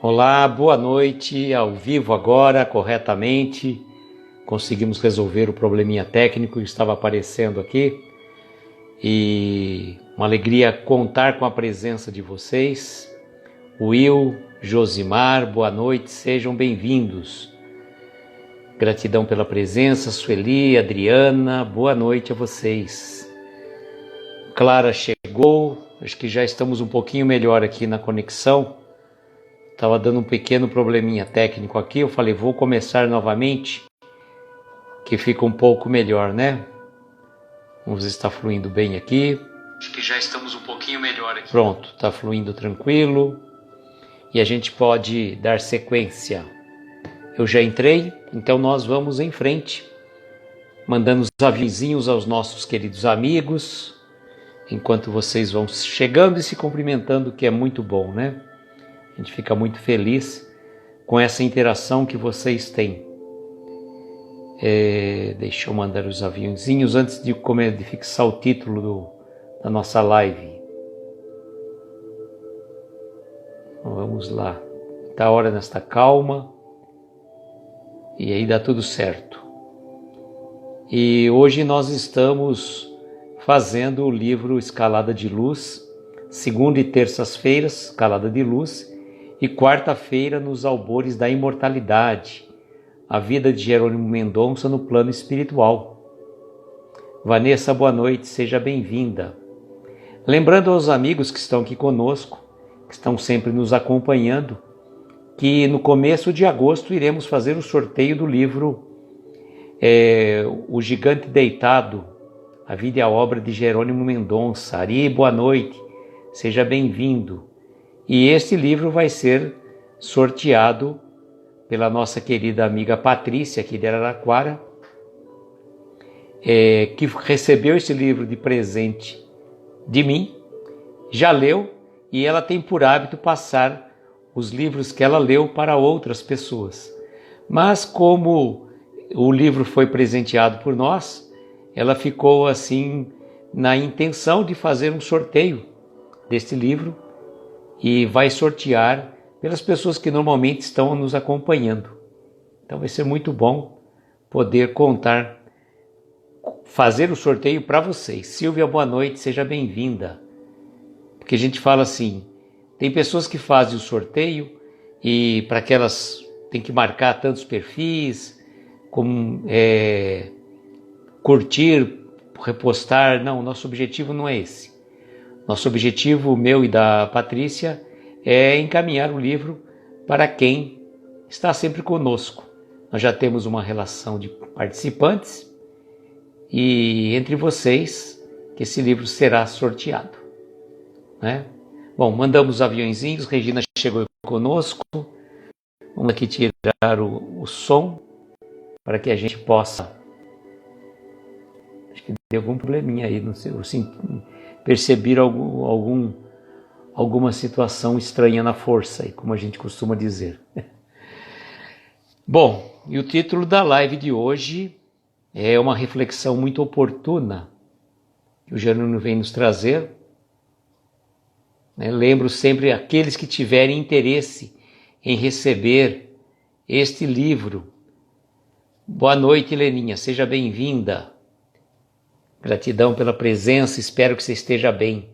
Olá, boa noite, ao vivo agora, corretamente. Conseguimos resolver o probleminha técnico que estava aparecendo aqui. E uma alegria contar com a presença de vocês. Will, Josimar, boa noite, sejam bem-vindos. Gratidão pela presença, Sueli, Adriana, boa noite a vocês. Clara chegou, acho que já estamos um pouquinho melhor aqui na conexão. Estava dando um pequeno probleminha técnico aqui, eu falei, vou começar novamente, que fica um pouco melhor, né? Vamos ver se está fluindo bem aqui. Acho que já estamos um pouquinho melhor aqui. Pronto, está fluindo tranquilo. E a gente pode dar sequência. Eu já entrei, então nós vamos em frente, mandando os avisinhos aos nossos queridos amigos, enquanto vocês vão chegando e se cumprimentando, que é muito bom, né? A gente fica muito feliz com essa interação que vocês têm. Deixa eu mandar os aviãozinhos antes de fixar o título da nossa live. Vamos lá. Tá a hora nesta calma. E aí dá tudo certo. E hoje nós estamos fazendo o livro Escalada de Luz, segunda e terças-feiras, Escalada de Luz, e quarta-feira nos albores da imortalidade, a vida de Jerônimo Mendonça no plano espiritual. Vanessa, boa noite, seja bem-vinda. Lembrando aos amigos que estão aqui conosco, que estão sempre nos acompanhando, que no começo de agosto iremos fazer o sorteio do livro O Gigante Deitado, a vida e a obra de Jerônimo Mendonça. Ari, boa noite, seja bem-vindo. E este livro vai ser sorteado pela nossa querida amiga Patrícia, aqui de Araraquara, que recebeu este livro de presente de mim, já leu, e ela tem por hábito passar os livros que ela leu para outras pessoas. Mas como o livro foi presenteado por nós, ela ficou assim na intenção de fazer um sorteio deste livro, e vai sortear pelas pessoas que normalmente estão nos acompanhando. Então vai ser muito bom poder fazer o sorteio para vocês. Silvia, boa noite, seja bem-vinda. Porque a gente fala assim, tem pessoas que fazem o sorteio e para que elas têm que marcar tantos perfis, como curtir, repostar. Não, nosso objetivo não é esse. Nosso objetivo, meu e da Patrícia, é encaminhar o livro para quem está sempre conosco. Nós já temos uma relação de participantes e entre vocês que esse livro será sorteado, né? Bom, mandamos aviãozinhos, Regina chegou conosco. Vamos aqui tirar o som para que a gente possa... Acho que deu algum probleminha aí, não sei, perceber alguma situação estranha na força, como a gente costuma dizer. Bom, e o título da live de hoje é uma reflexão muito oportuna que o Jerônimo vem nos trazer. Lembro sempre aqueles que tiverem interesse em receber este livro. Boa noite, Leninha, seja bem-vinda. Gratidão pela presença, espero que você esteja bem.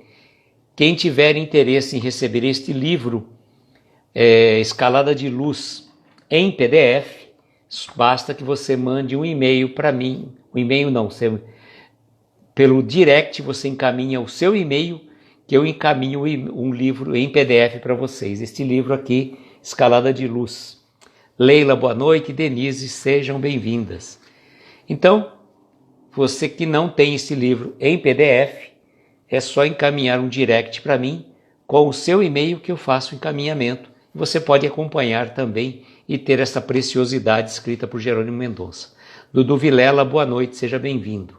Quem tiver interesse em receber este livro, Escalada de Luz, em PDF, basta que você mande um e-mail para mim. O e-mail não, pelo direct você encaminha o seu e-mail, que eu encaminho um livro em PDF para vocês. Este livro aqui, Escalada de Luz. Leila, boa noite. Denise, sejam bem-vindas. Então, você que não tem esse livro em PDF, é só encaminhar um direct para mim com o seu e-mail que eu faço o encaminhamento. Você pode acompanhar também e ter essa preciosidade escrita por Jerônimo Mendonça. Dudu Vilela, boa noite, seja bem-vindo.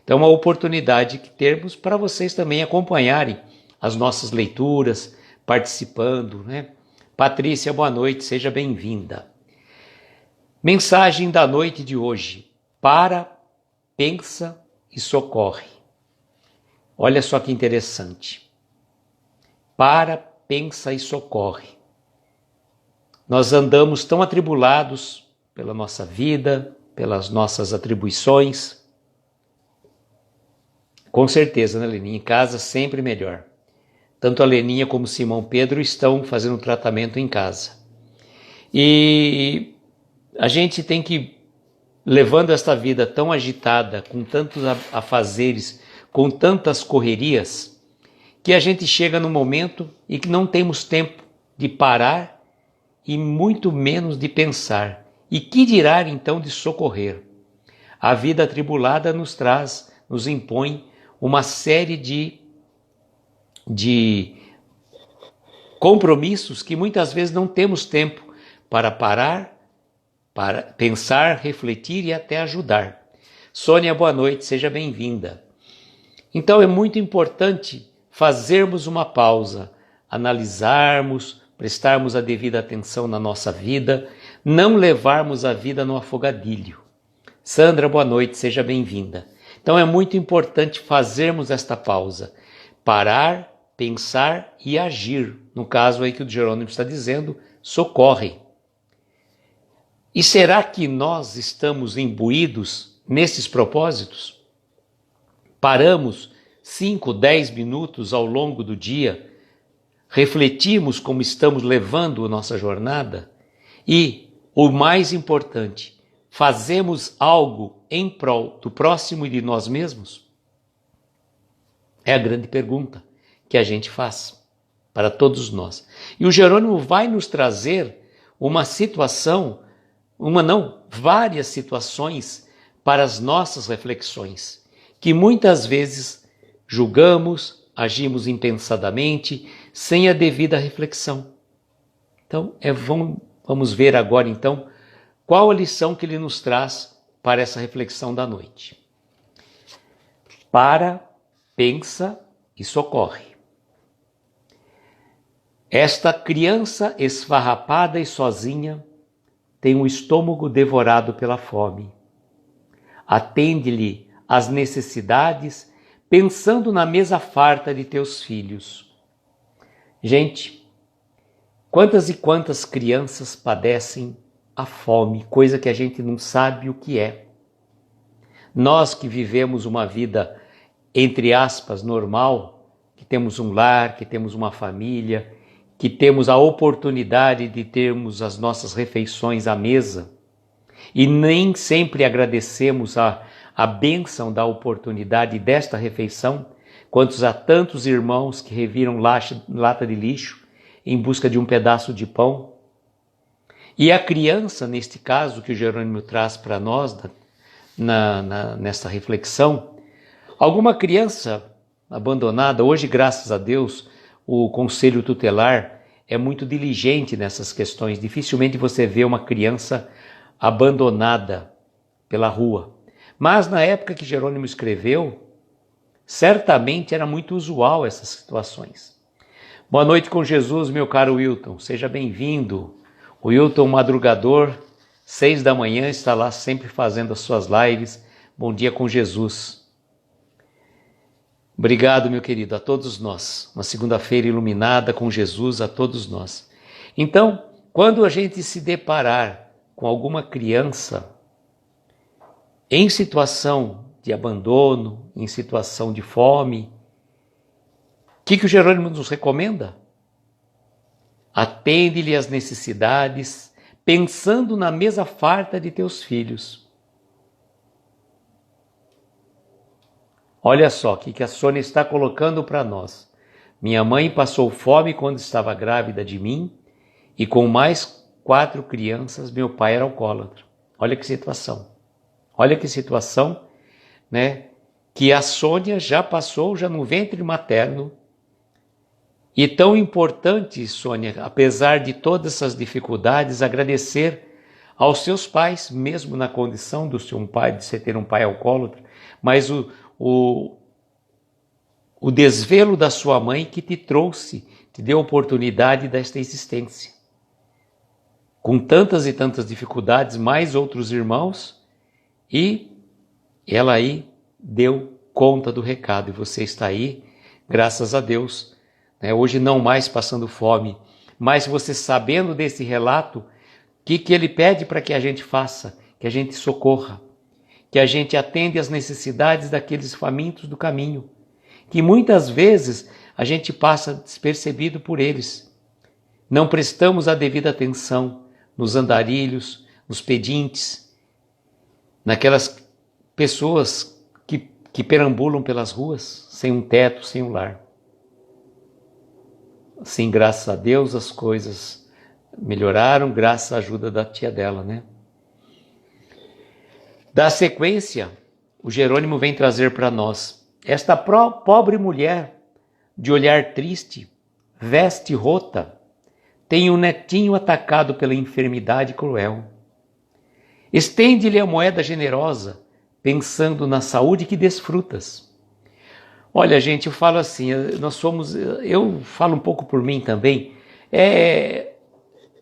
Então, uma oportunidade que temos para vocês também acompanharem as nossas leituras, participando, né? Patrícia, boa noite, seja bem-vinda. Mensagem da noite de hoje. Pensa e socorre. Olha só que interessante. Pensa e socorre. Nós andamos tão atribulados pela nossa vida, pelas nossas atribuições. Com certeza, né, Leninha? Em casa sempre melhor. Tanto a Leninha como o Simão Pedro estão fazendo tratamento em casa. E a gente tem que, levando esta vida tão agitada, com tantos afazeres, com tantas correrias, que a gente chega num momento e que não temos tempo de parar e muito menos de pensar. E que dirá então de socorrer? A vida atribulada nos traz, nos impõe uma série de compromissos que muitas vezes não temos tempo para parar, para pensar, refletir e até ajudar. Sônia, boa noite, seja bem-vinda. Então é muito importante fazermos uma pausa, analisarmos, prestarmos a devida atenção na nossa vida, não levarmos a vida no afogadilho. Sandra, boa noite, seja bem-vinda. Então é muito importante fazermos esta pausa, parar, pensar e agir. No caso aí que o Jerônimo está dizendo, socorre. E será que nós estamos imbuídos nesses propósitos? Paramos 5, 10 minutos ao longo do dia, refletimos como estamos levando a nossa jornada e, o mais importante, fazemos algo em prol do próximo e de nós mesmos? É a grande pergunta que a gente faz para todos nós. E o Jerônimo vai nos trazer uma situação, várias situações para as nossas reflexões, que muitas vezes julgamos, agimos impensadamente, sem a devida reflexão. Então, vamos ver agora então qual a lição que ele nos traz para essa reflexão da noite. Para, pensa e socorre. Esta criança esfarrapada e sozinha tem o estômago devorado pela fome. Atende-lhe às necessidades, pensando na mesa farta de teus filhos. Gente, quantas e quantas crianças padecem a fome, coisa que a gente não sabe o que é. Nós que vivemos uma vida, entre aspas, normal, que temos um lar, que temos uma família, que temos a oportunidade de termos as nossas refeições à mesa e nem sempre agradecemos a bênção da oportunidade desta refeição, quantos há tantos irmãos que reviram lata de lixo em busca de um pedaço de pão. E a criança, neste caso que o Jerônimo traz para nós nessa reflexão, alguma criança abandonada, hoje graças a Deus o Conselho Tutelar é muito diligente nessas questões, dificilmente você vê uma criança abandonada pela rua. Mas na época que Jerônimo escreveu, certamente era muito usual essas situações. Boa noite com Jesus, meu caro Wilton, seja bem-vindo. O Wilton, madrugador, 6 da manhã, está lá sempre fazendo as suas lives. Bom dia com Jesus. Obrigado, meu querido, a todos nós. Uma segunda-feira iluminada com Jesus a todos nós. Então, quando a gente se deparar com alguma criança em situação de abandono, em situação de fome, o que o Jerônimo nos recomenda? Atende-lhe às necessidades, pensando na mesa farta de teus filhos. Olha só o que a Sônia está colocando para nós. Minha mãe passou fome quando estava grávida de mim e com mais 4 crianças meu pai era alcoólatra. Olha que situação. Olha que situação, né? Que a Sônia já passou já no ventre materno. E tão importante, Sônia, apesar de todas essas dificuldades, agradecer aos seus pais, mesmo na condição de você ter um pai alcoólatra, mas o desvelo da sua mãe que te trouxe, te deu a oportunidade desta existência. Com tantas e tantas dificuldades, mais outros irmãos, e ela aí deu conta do recado, e você está aí, graças a Deus, né? Hoje não mais passando fome, Mas você sabendo desse relato, o que ele pede para que a gente faça? Que a gente socorra, que a gente atende às necessidades daqueles famintos do caminho, que muitas vezes a gente passa despercebido por eles. Não prestamos a devida atenção nos andarilhos, nos pedintes, naquelas pessoas que perambulam pelas ruas, sem um teto, sem um lar. Assim, graças a Deus, as coisas melhoraram, graças à ajuda da tia dela, né? Da sequência, o Jerônimo vem trazer para nós: esta pobre mulher, de olhar triste, veste rota, tem um netinho atacado pela enfermidade cruel. Estende-lhe a moeda generosa, pensando na saúde que desfrutas. Olha, gente, eu falo assim, eu falo um pouco por mim também,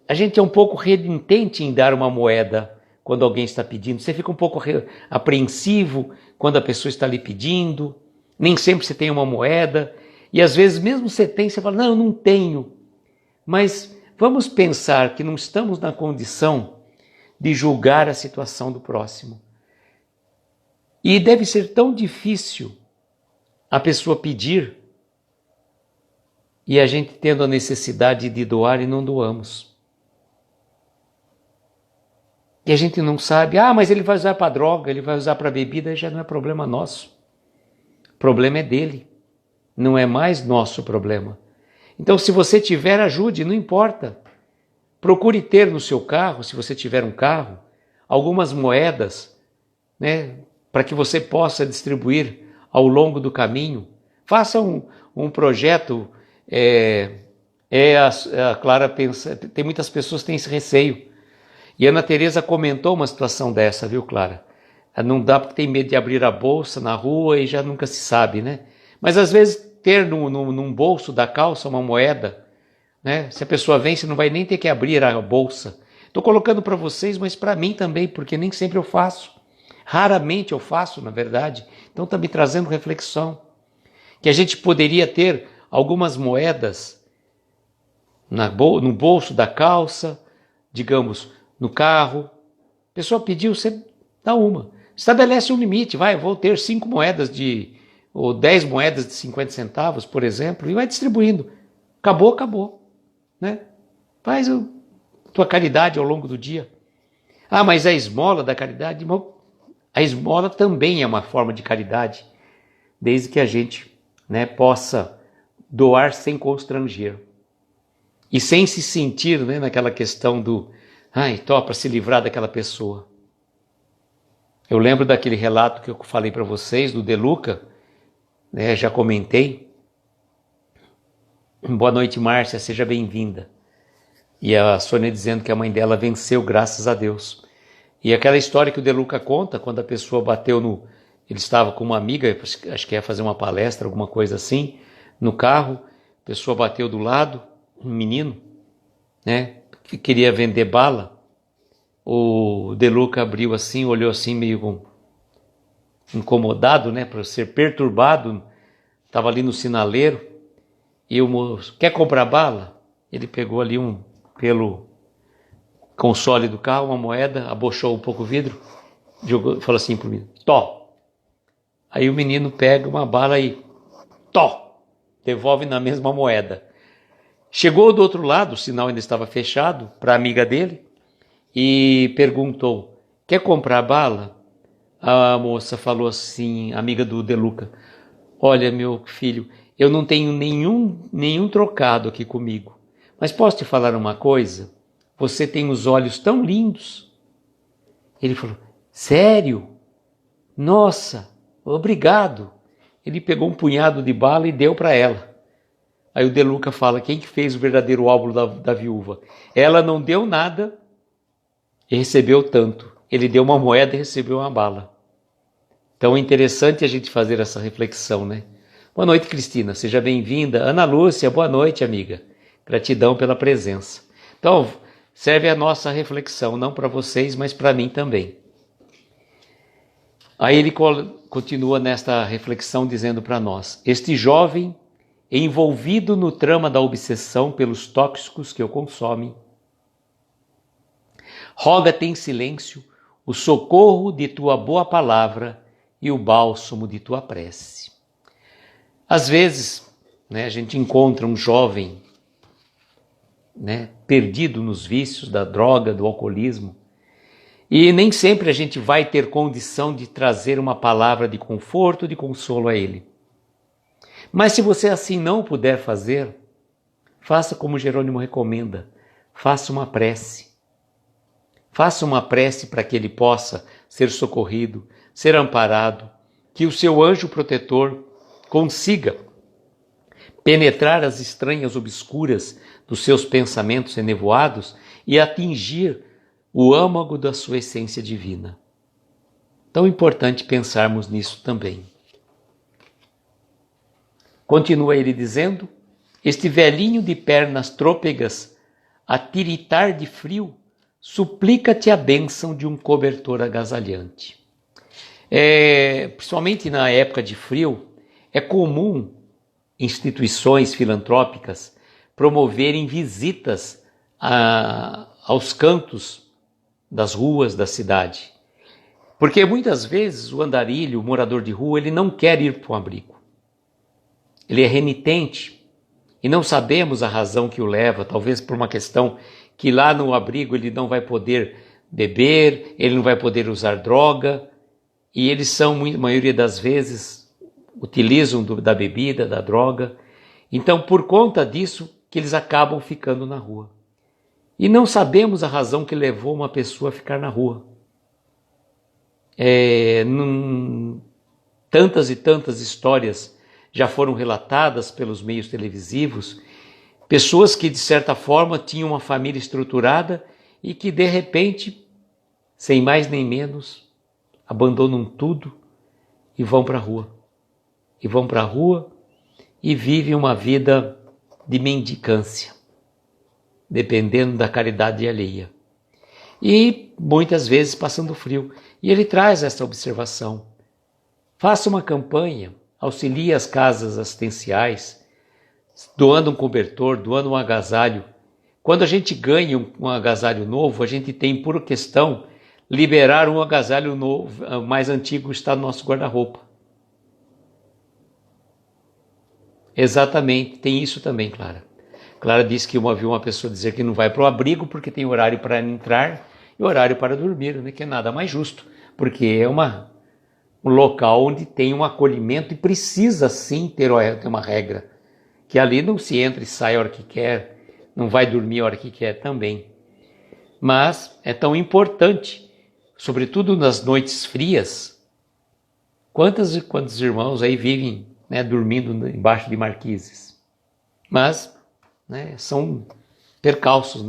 a gente é um pouco renitente em dar uma moeda quando alguém está pedindo. Você fica um pouco apreensivo quando a pessoa está lhe pedindo, nem sempre você tem uma moeda, e às vezes mesmo você tem, você fala, não, eu não tenho. Mas vamos pensar que não estamos na condição de julgar a situação do próximo. E deve ser tão difícil a pessoa pedir e a gente tendo a necessidade de doar e não doamos. E a gente não sabe, mas ele vai usar para droga, ele vai usar para bebida, já não é problema nosso. O problema é dele, não é mais nosso problema. Então, se você tiver, ajude, não importa. Procure ter no seu carro, se você tiver um carro, algumas moedas, né, para que você possa distribuir ao longo do caminho. Faça um projeto. A Clara pensa, tem muitas pessoas que têm esse receio. E a Ana Tereza comentou uma situação dessa, viu, Clara? Não dá porque tem medo de abrir a bolsa na rua e já nunca se sabe, né? Mas às vezes ter num bolso da calça uma moeda, né? Se a pessoa vem, você não vai nem ter que abrir a bolsa. Estou colocando para vocês, mas para mim também, porque nem sempre eu faço. Raramente eu faço, na verdade. Então está me trazendo reflexão. Que a gente poderia ter algumas moedas no bolso da calça, digamos, no carro. A pessoa pediu, você dá uma. Estabelece um limite, vou ter 5 moedas ou 10 moedas de 50 centavos, por exemplo, e vai distribuindo. Acabou, né? Faz a tua caridade ao longo do dia. Mas a esmola da caridade, a esmola também é uma forma de caridade, desde que a gente, né, possa doar sem constranger. E sem se sentir, né, naquela questão do, para se livrar daquela pessoa. Eu lembro daquele relato que eu falei para vocês, do De Luca, né, já comentei. Boa noite, Márcia, seja bem-vinda. E a Sônia dizendo que a mãe dela venceu, graças a Deus. E aquela história que o De Luca conta, quando a pessoa bateu ele estava com uma amiga, acho que ia fazer uma palestra, alguma coisa assim, no carro, a pessoa bateu do lado, um menino, né, que queria vender bala. O De Luca abriu assim, olhou assim meio incomodado, né, para ser perturbado, estava ali no sinaleiro, e o moço, quer comprar bala? Ele pegou ali pelo console do carro, uma moeda, abochou um pouco o vidro, jogou, falou assim para o menino, tó. Aí o menino pega uma bala e tó, devolve na mesma moeda. Chegou do outro lado, o sinal ainda estava fechado, para a amiga dele, e perguntou, quer comprar bala? A moça falou assim, amiga do De Luca, olha, meu filho, eu não tenho nenhum trocado aqui comigo, mas posso te falar uma coisa? Você tem os olhos tão lindos. Ele falou, sério? Nossa, obrigado. Ele pegou um punhado de bala e deu para ela. Aí o De Luca fala, quem que fez o verdadeiro óbolo da viúva? Ela não deu nada e recebeu tanto. Ele deu uma moeda e recebeu uma bala. Então é interessante a gente fazer essa reflexão, né? Boa noite, Cristina, seja bem-vinda. Ana Lúcia, boa noite, amiga. Gratidão pela presença. Então, serve a nossa reflexão, não para vocês, mas para mim também. Aí ele continua nesta reflexão dizendo para nós, este jovem envolvido no trama da obsessão pelos tóxicos que o consomem, roga-te em silêncio o socorro de tua boa palavra e o bálsamo de tua prece. Às vezes, a gente encontra um jovem perdido nos vícios da droga, do alcoolismo, e nem sempre a gente vai ter condição de trazer uma palavra de conforto, de consolo a ele. Mas se você assim não puder fazer, faça como Jerônimo recomenda, faça uma prece. Faça uma prece para que ele possa ser socorrido, ser amparado, que o seu anjo protetor consiga penetrar as estranhas obscuras dos seus pensamentos enevoados e atingir o âmago da sua essência divina. Tão importante pensarmos nisso também. Continua ele dizendo: este velhinho de pernas trôpegas, a tiritar de frio, suplica-te a bênção de um cobertor agasalhante. Principalmente na época de frio, é comum instituições filantrópicas promoverem visitas aos cantos das ruas da cidade. Porque muitas vezes o andarilho, o morador de rua, ele não quer ir para um abrigo. Ele é renitente e não sabemos a razão que o leva, talvez por uma questão que lá no abrigo ele não vai poder beber, ele não vai poder usar droga, e eles são, a maioria das vezes, utilizam da bebida, da droga. Então, por conta disso, que eles acabam ficando na rua. E não sabemos a razão que levou uma pessoa a ficar na rua. Tantas e tantas histórias já foram relatadas pelos meios televisivos, pessoas que de certa forma tinham uma família estruturada e que de repente, sem mais nem menos, abandonam tudo e vão para a rua. E vão para a rua e vivem uma vida de mendicância, dependendo da caridade alheia. E muitas vezes passando frio. E ele traz essa observação. Faça uma campanha, auxilie as casas assistenciais, doando um cobertor, doando um agasalho. Quando a gente ganha um agasalho novo, a gente tem por questão liberar um agasalho novo, mais antigo que está no nosso guarda-roupa. Exatamente, tem isso também, Clara. Clara disse que viu uma pessoa dizer que não vai para o abrigo porque tem horário para entrar e horário para dormir, que é nada mais justo, porque é um local onde tem um acolhimento e precisa sim ter uma regra, que ali não se entra e sai a hora que quer, não vai dormir a hora que quer também. Mas é tão importante, sobretudo nas noites frias, quantos irmãos aí vivem dormindo embaixo de marquises. Mas são percalços,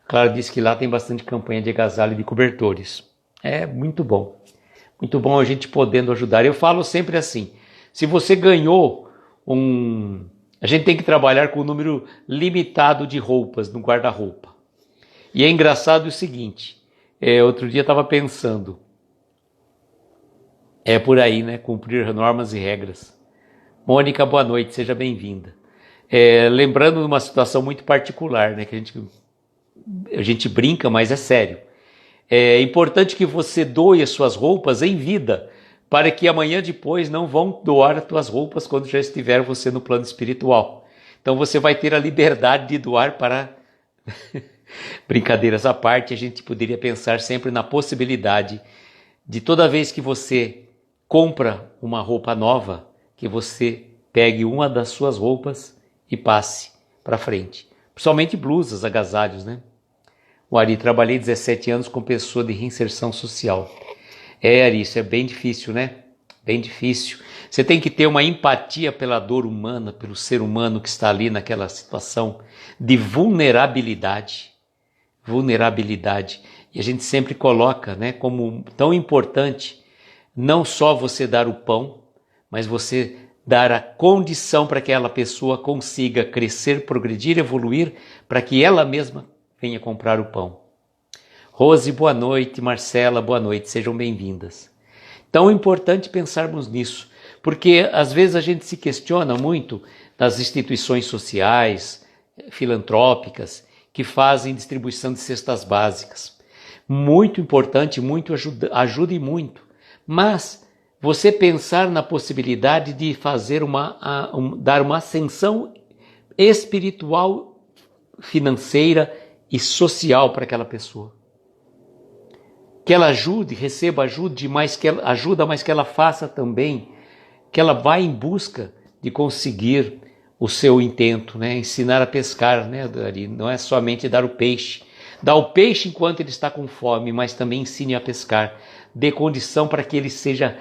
Clara disse que lá tem bastante campanha de agasalho e de cobertores. É muito bom a gente podendo ajudar. Eu falo sempre assim, se você ganhou a gente tem que trabalhar com um número limitado de roupas no guarda-roupa. E é engraçado o seguinte, outro dia eu estava pensando, é por aí, cumprir normas e regras. Mônica, boa noite, seja bem-vinda. Lembrando de uma situação muito particular, que a gente brinca, mas é sério. É importante que você doe as suas roupas em vida, para que amanhã depois não vão doar as tuas roupas quando já estiver você no plano espiritual. Então você vai ter a liberdade de doar para... Brincadeiras à parte, a gente poderia pensar sempre na possibilidade de toda vez que você compra uma roupa nova, que você pegue uma das suas roupas e passe para frente. Principalmente blusas, agasalhos, O Ari, trabalhei 17 anos com pessoa de reinserção social. Ari, isso é bem difícil, Bem difícil. Você tem que ter uma empatia pela dor humana, pelo ser humano que está ali naquela situação de vulnerabilidade. E a gente sempre coloca, como tão importante, não só você dar o pão, mas você dar a condição para que aquela pessoa consiga crescer, progredir, evoluir, para que ela mesma venha comprar o pão. Rose, boa noite. Marcela, boa noite. Sejam bem-vindas. Tão importante pensarmos nisso, Porque às vezes a gente se questiona muito das instituições sociais, filantrópicas, que fazem distribuição de cestas básicas. Muito importante, muito ajuda e muito. Mas você pensar na possibilidade de fazer dar uma ascensão espiritual, financeira e social para aquela pessoa. Que ela ajude, receba ajuda, mas que ela faça também, que ela vá em busca de conseguir o seu intento, né? Ensinar a pescar, né? Não é somente dar o peixe. Dá o peixe enquanto ele está com fome, mas também ensine a pescar. Dê condição para que ele seja,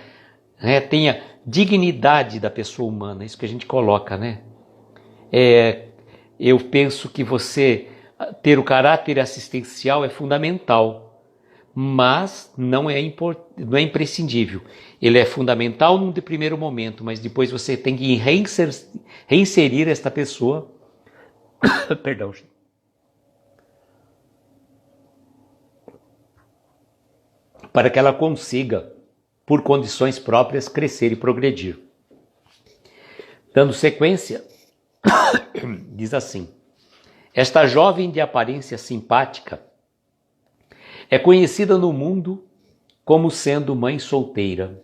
né, tenha dignidade da pessoa humana, isso que a gente coloca, né? Eu penso que você ter o caráter assistencial é fundamental, mas não é imprescindível. Ele é fundamental num primeiro momento, mas depois você tem que reinserir esta pessoa perdão, para que ela consiga, por condições próprias, crescer e progredir. Dando sequência, diz assim: esta jovem de aparência simpática é conhecida no mundo como sendo mãe solteira.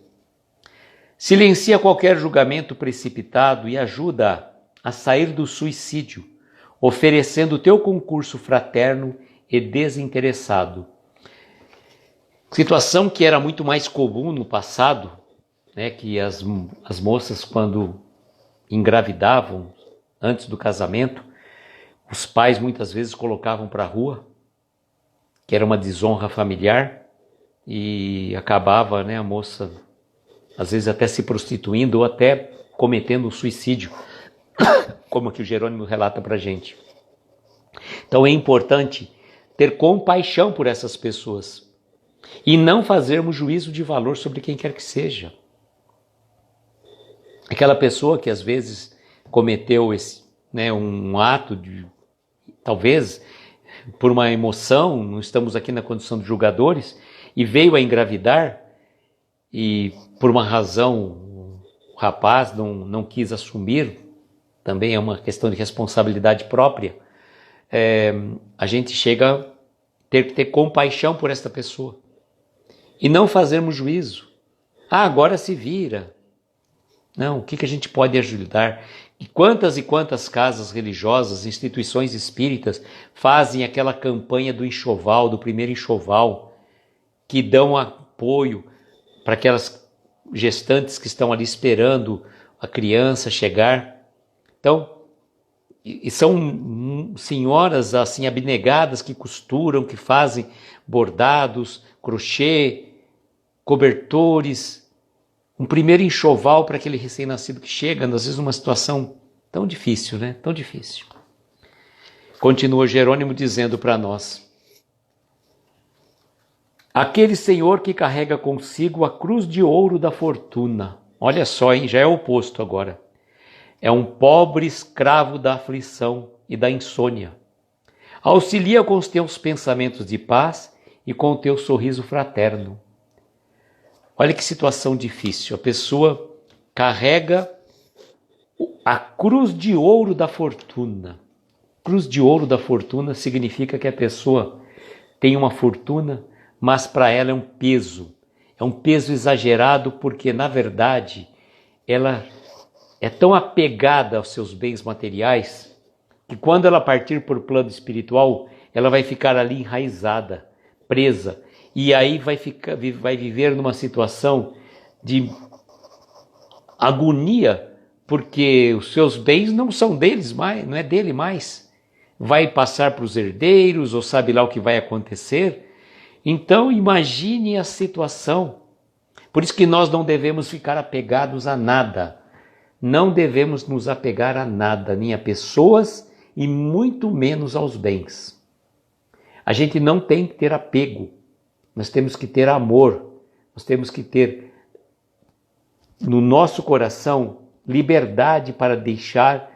Silencia qualquer julgamento precipitado e ajuda a sair do suicídio, oferecendo teu concurso fraterno e desinteressado. Situação que era muito mais comum no passado, né, que as moças, quando engravidavam antes do casamento, os pais muitas vezes colocavam para a rua, que era uma desonra familiar, e acabava, né, a moça às vezes até se prostituindo ou até cometendo um suicídio, como aqui o Jerônimo relata para a gente. Então é importante ter compaixão por essas pessoas e não fazermos juízo de valor sobre quem quer que seja. Aquela pessoa que às vezes cometeu um ato de, talvez por uma emoção, não estamos aqui na condição de julgadores, e veio a engravidar e por uma razão o rapaz não quis assumir, também é uma questão de responsabilidade própria, a gente chega a ter que ter compaixão por esta pessoa e não fazermos juízo. Agora se vira. Não, o que a gente pode ajudar? E quantas casas religiosas, instituições espíritas fazem aquela campanha do enxoval, do primeiro enxoval, que dão apoio para aquelas gestantes que estão ali esperando a criança chegar. Então, e são senhoras assim abnegadas que costuram, que fazem bordados, crochê, cobertores, um primeiro enxoval para aquele recém-nascido que chega, às vezes numa situação tão difícil, né? Tão difícil. Continua Jerônimo dizendo para nós: aquele senhor que carrega consigo a cruz de ouro da fortuna. Olha só, hein? Já é o oposto agora. É um pobre escravo da aflição e da insônia. Auxilia com os teus pensamentos de paz e com o teu sorriso fraterno. Olha que situação difícil. A pessoa carrega a cruz de ouro da fortuna. Cruz de ouro da fortuna significa que a pessoa tem uma fortuna, mas para ela é um peso. É um peso exagerado porque, na verdade, ela é tão apegada aos seus bens materiais que quando ela partir por plano espiritual, ela vai ficar ali enraizada, presa. E aí vai viver numa situação de agonia, porque os seus bens não são deles mais, não é dele mais. Vai passar para os herdeiros, ou sabe lá o que vai acontecer. Então imagine a situação. Por isso que nós não devemos ficar apegados a nada. Não devemos nos apegar a nada, nem a pessoas e muito menos aos bens. A gente não tem que ter apego. Nós temos que ter amor, nós temos que ter no nosso coração liberdade para deixar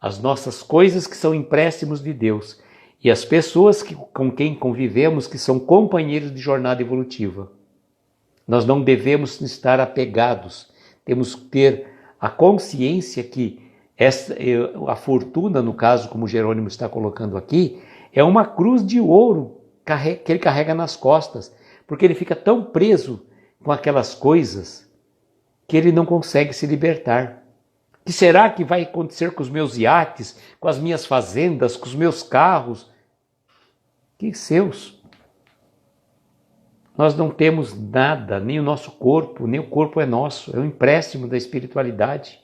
as nossas coisas que são empréstimos de Deus e as pessoas com quem convivemos que são companheiros de jornada evolutiva. Nós não devemos estar apegados, Temos que ter a consciência que a fortuna, no caso, como Jerônimo está colocando aqui, é uma cruz de ouro que ele carrega nas costas, porque ele fica tão preso com aquelas coisas que ele não consegue se libertar. O que será que vai acontecer com os meus iates, com as minhas fazendas, com os meus carros? Que seus? Nós não temos nada, nem o nosso corpo, nem o corpo é nosso, é um empréstimo da espiritualidade.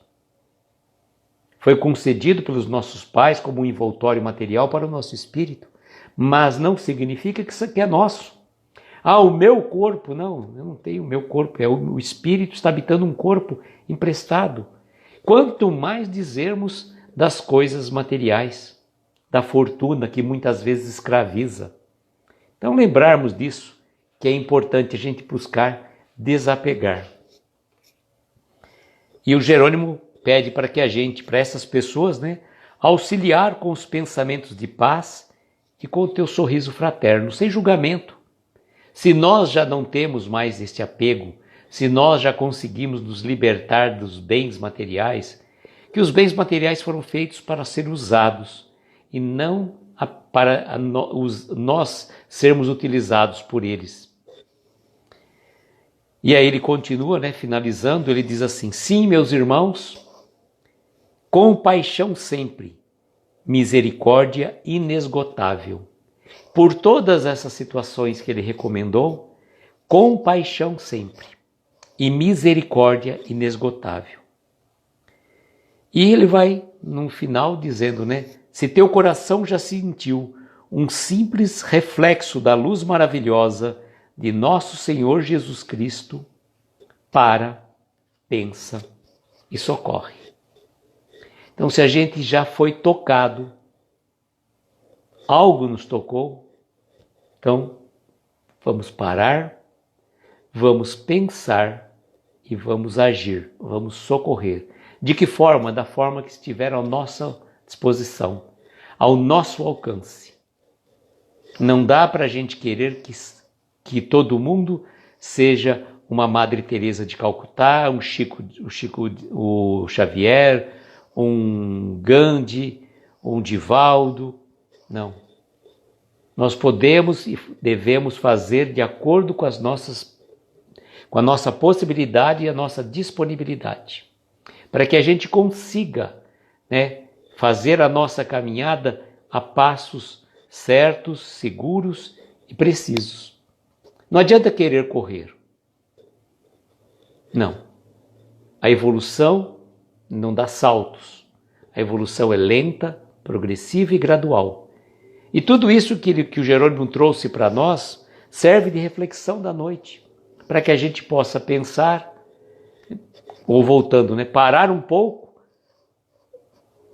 Foi concedido pelos nossos pais como um envoltório material para o nosso espírito, mas não significa que isso aqui é nosso. Ah, o meu corpo, não, eu não tenho o meu corpo, o espírito está habitando um corpo emprestado. Quanto mais dizermos das coisas materiais, da fortuna que muitas vezes escraviza. Então lembrarmos disso, que é importante a gente buscar desapegar. E o Jerônimo pede para que a gente, para essas pessoas, auxiliar com os pensamentos de paz e com o teu sorriso fraterno, sem julgamento. Se nós já não temos mais este apego, se nós já conseguimos nos libertar dos bens materiais, que os bens materiais foram feitos para ser usados e não para nós sermos utilizados por eles. E aí ele continua, finalizando, ele diz assim: sim, meus irmãos, compaixão sempre, misericórdia inesgotável. Por todas essas situações que ele recomendou, compaixão sempre e misericórdia inesgotável. E ele vai, no final, dizendo, se teu coração já sentiu um simples reflexo da luz maravilhosa de nosso Senhor Jesus Cristo, pensa e socorre. Então, se a gente já foi tocado, algo nos tocou, então vamos parar, vamos pensar e vamos agir, vamos socorrer. De que forma? Da forma que estiver à nossa disposição, ao nosso alcance. Não dá para a gente querer que todo mundo seja uma Madre Teresa de Calcutá, o Xavier, um Gandhi, um Divaldo. Não. Nós podemos e devemos fazer de acordo com a nossa possibilidade e a nossa disponibilidade, para que a gente consiga, fazer a nossa caminhada a passos certos, seguros e precisos. Não adianta querer correr. Não. A evolução não dá saltos. A evolução é lenta, progressiva e gradual. E tudo isso que o Jerônimo trouxe para nós serve de reflexão da noite, para que a gente possa pensar, ou voltando, parar um pouco,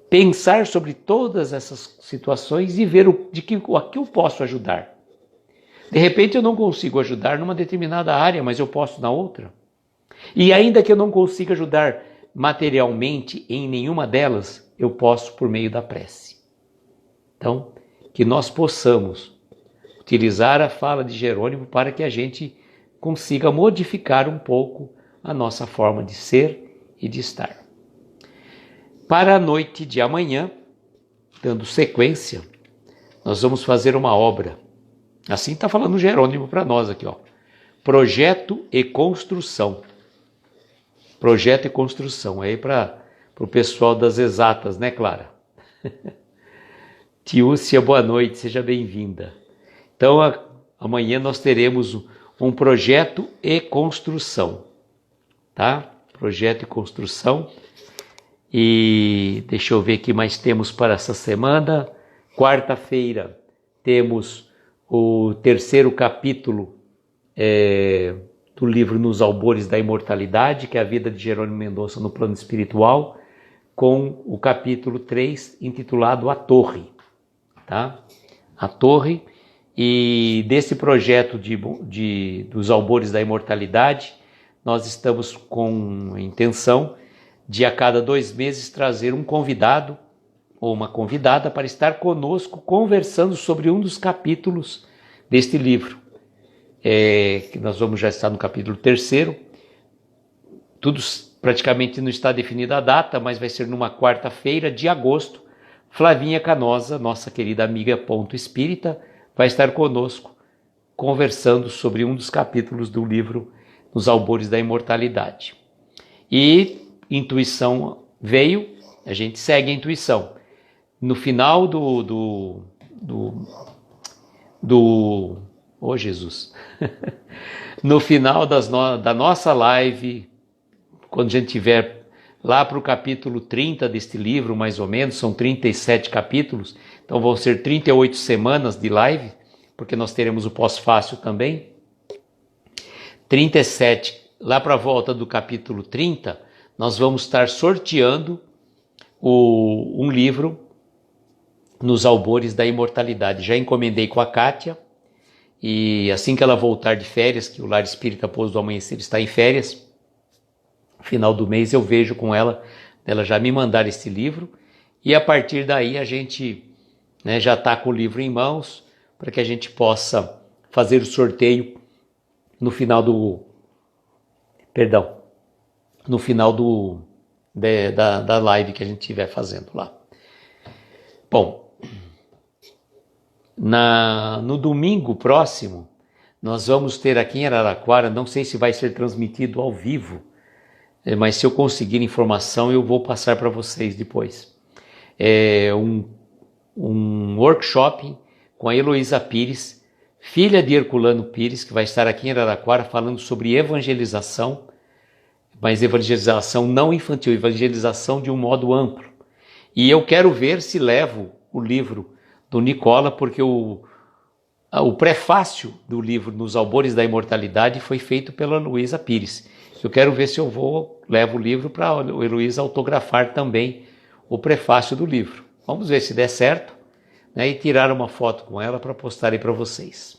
pensar sobre todas essas situações e ver a que eu posso ajudar. De repente eu não consigo ajudar numa determinada área, mas eu posso na outra. E ainda que eu não consiga ajudar materialmente em nenhuma delas, eu posso por meio da prece. Então, que nós possamos utilizar a fala de Jerônimo para que a gente consiga modificar um pouco a nossa forma de ser e de estar. Para a noite de amanhã, dando sequência, nós vamos fazer uma obra. Assim está falando Jerônimo para nós aqui, projeto e construção. Projeto e construção, aí para o pessoal das exatas, Clara? Tiúcia, boa noite, seja bem-vinda. Então, amanhã nós teremos um projeto e construção, tá? Projeto e construção. E deixa eu ver o que mais temos para essa semana. Quarta-feira temos o 3º capítulo do livro Nos Albores da Imortalidade, que é a vida de Jerônimo Mendonça no plano espiritual, com o capítulo 3, intitulado A Torre. Tá? A Torre. E desse projeto dos Albores da Imortalidade, nós estamos com a intenção de a cada 2 meses trazer um convidado ou uma convidada para estar conosco conversando sobre um dos capítulos deste livro. Que nós vamos já estar no capítulo 3º, tudo praticamente não está definida a data, mas vai ser numa quarta-feira de agosto. Flavinha Canosa, nossa querida amiga Ponto Espírita, vai estar conosco conversando sobre um dos capítulos do livro Nos Albores da Imortalidade. E intuição veio, a gente segue a intuição. No final oh Jesus, no final da nossa live, quando a gente tiver lá para o capítulo 30 deste livro, mais ou menos, são 37 capítulos, então vão ser 38 semanas de live, porque nós teremos o pós-fácil também. 37, lá para a volta do capítulo 30, nós vamos estar sorteando um livro Nos Albores da Imortalidade. Já encomendei com a Kátia, e assim que ela voltar de férias, que o Lar Espírita Pouso do Amanhecer está em férias, final do mês eu vejo com ela já me mandar esse livro, e a partir daí a gente já está com o livro em mãos, para que a gente possa fazer o sorteio no final da live que a gente estiver fazendo lá. Bom, no domingo próximo, nós vamos ter aqui em Araraquara, não sei se vai ser transmitido ao vivo, mas se eu conseguir informação eu vou passar para vocês depois. É um workshop com a Heloísa Pires, filha de Herculano Pires, que vai estar aqui em Araraquara falando sobre evangelização, mas evangelização não infantil, evangelização de um modo amplo. E eu quero ver se levo o livro do Nicola, porque o prefácio do livro Nos Albores da Imortalidade foi feito pela Heloísa Pires. Eu quero ver se eu levo o livro para a Heloísa autografar também o prefácio do livro. Vamos ver se der certo, e tirar uma foto com ela para postar aí para vocês.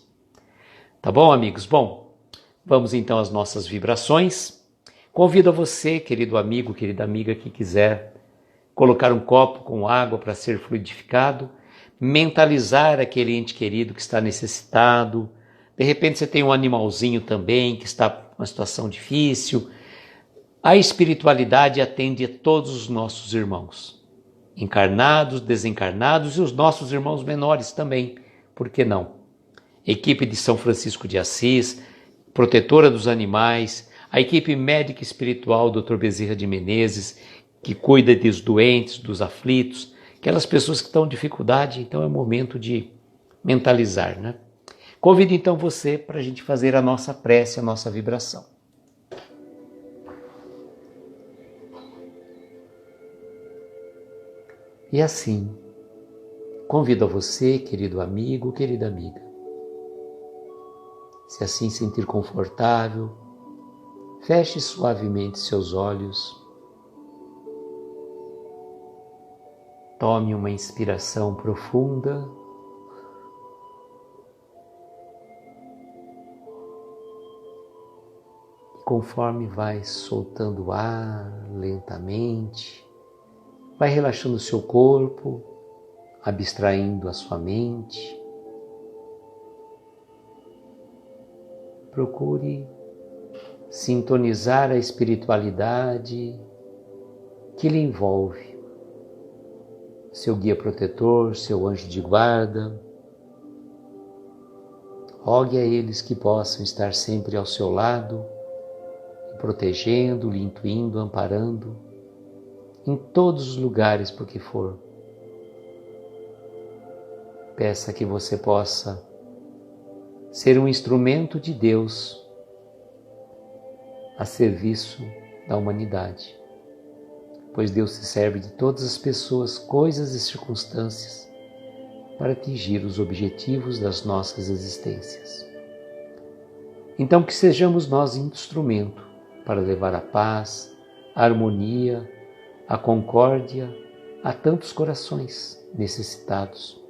Tá bom, amigos? Bom, vamos então às nossas vibrações. Convido a você, querido amigo, querida amiga, que quiser colocar um copo com água para ser fluidificado, mentalizar aquele ente querido que está necessitado. De repente você tem um animalzinho também que está numa situação difícil. A espiritualidade atende a todos os nossos irmãos, encarnados, desencarnados, e os nossos irmãos menores também, por que não? Equipe de São Francisco de Assis, protetora dos animais, a equipe médica espiritual Dr. Bezerra de Menezes, que cuida dos doentes, dos aflitos, aquelas pessoas que estão em dificuldade. Então é momento de mentalizar, Convido então você para a gente fazer a nossa prece, a nossa vibração. E assim, convido a você, querido amigo, querida amiga, se assim sentir confortável, feche suavemente seus olhos, tome uma inspiração profunda e conforme vai soltando o ar lentamente, vai relaxando o seu corpo, abstraindo a sua mente. Procure sintonizar a espiritualidade que lhe envolve. Seu guia protetor, seu anjo de guarda. Rogue a eles que possam estar sempre ao seu lado, protegendo, lhe intuindo, amparando, em todos os lugares por que for. Peça que você possa ser um instrumento de Deus a serviço da humanidade, pois Deus se serve de todas as pessoas, coisas e circunstâncias para atingir os objetivos das nossas existências. Então que sejamos nós instrumento para levar a paz, a harmonia, a concórdia a tantos corações necessitados.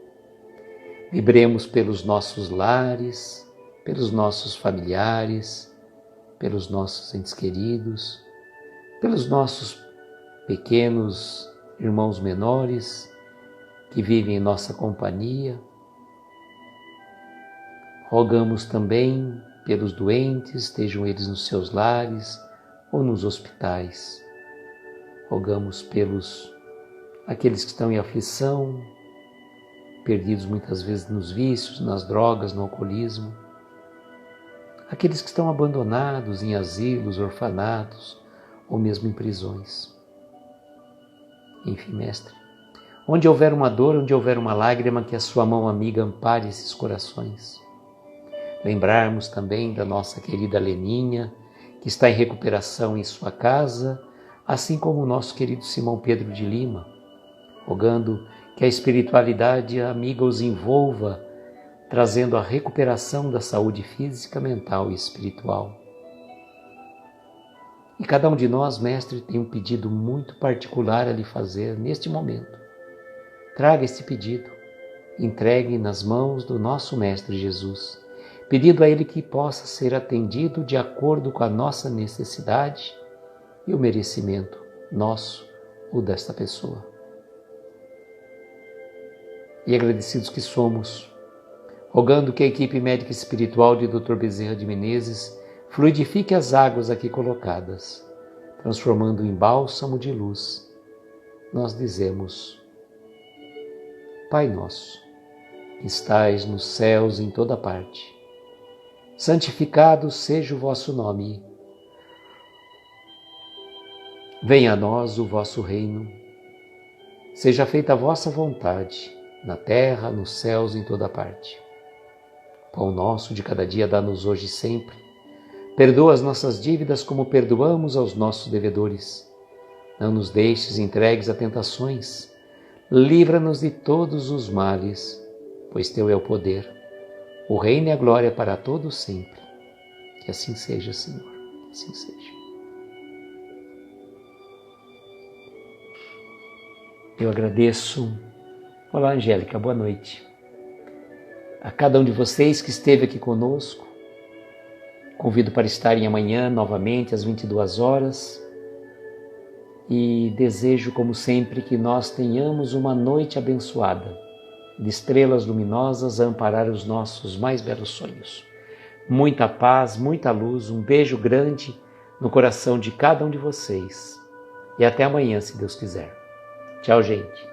Vibremos pelos nossos lares, pelos nossos familiares, pelos nossos entes queridos, pelos nossos pequenos irmãos menores que vivem em nossa companhia. Rogamos também pelos doentes, estejam eles nos seus lares ou nos hospitais. Rogamos pelos aqueles que estão em aflição, perdidos muitas vezes nos vícios, nas drogas, no alcoolismo. Aqueles que estão abandonados em asilos, orfanatos ou mesmo em prisões. Enfim, Mestre, onde houver uma dor, onde houver uma lágrima, que a sua mão amiga ampare esses corações. Lembrarmos também da nossa querida Leninha, que está em recuperação em sua casa, assim como o nosso querido Simão Pedro de Lima, rogando que a espiritualidade amiga os envolva, trazendo a recuperação da saúde física, mental e espiritual. E cada um de nós, Mestre, tem um pedido muito particular a lhe fazer neste momento. Traga este pedido, entregue nas mãos do nosso Mestre Jesus, pedindo a Ele que possa ser atendido de acordo com a nossa necessidade e o merecimento nosso ou desta pessoa. E agradecidos que somos, rogando que a equipe médica espiritual de Dr. Bezerra de Menezes fluidifique as águas aqui colocadas, transformando em bálsamo de luz, nós dizemos: Pai nosso, que estais nos céus em toda parte, santificado seja o vosso nome. Venha a nós o vosso reino. Seja feita a vossa vontade, na terra, nos céus, em toda parte. Pão nosso de cada dia dá-nos hoje e sempre. Perdoa as nossas dívidas como perdoamos aos nossos devedores. Não nos deixes entregues a tentações. Livra-nos de todos os males, pois teu é o poder, o reino e a glória para todos sempre. Que assim seja, Senhor, que assim seja. Eu agradeço. Olá, Angélica, boa noite. A cada um de vocês que esteve aqui conosco, convido para estarem amanhã novamente às 22 horas e desejo, como sempre, que nós tenhamos uma noite abençoada, de estrelas luminosas a amparar os nossos mais belos sonhos. Muita paz, muita luz, um beijo grande no coração de cada um de vocês. E até amanhã, se Deus quiser. Tchau, gente.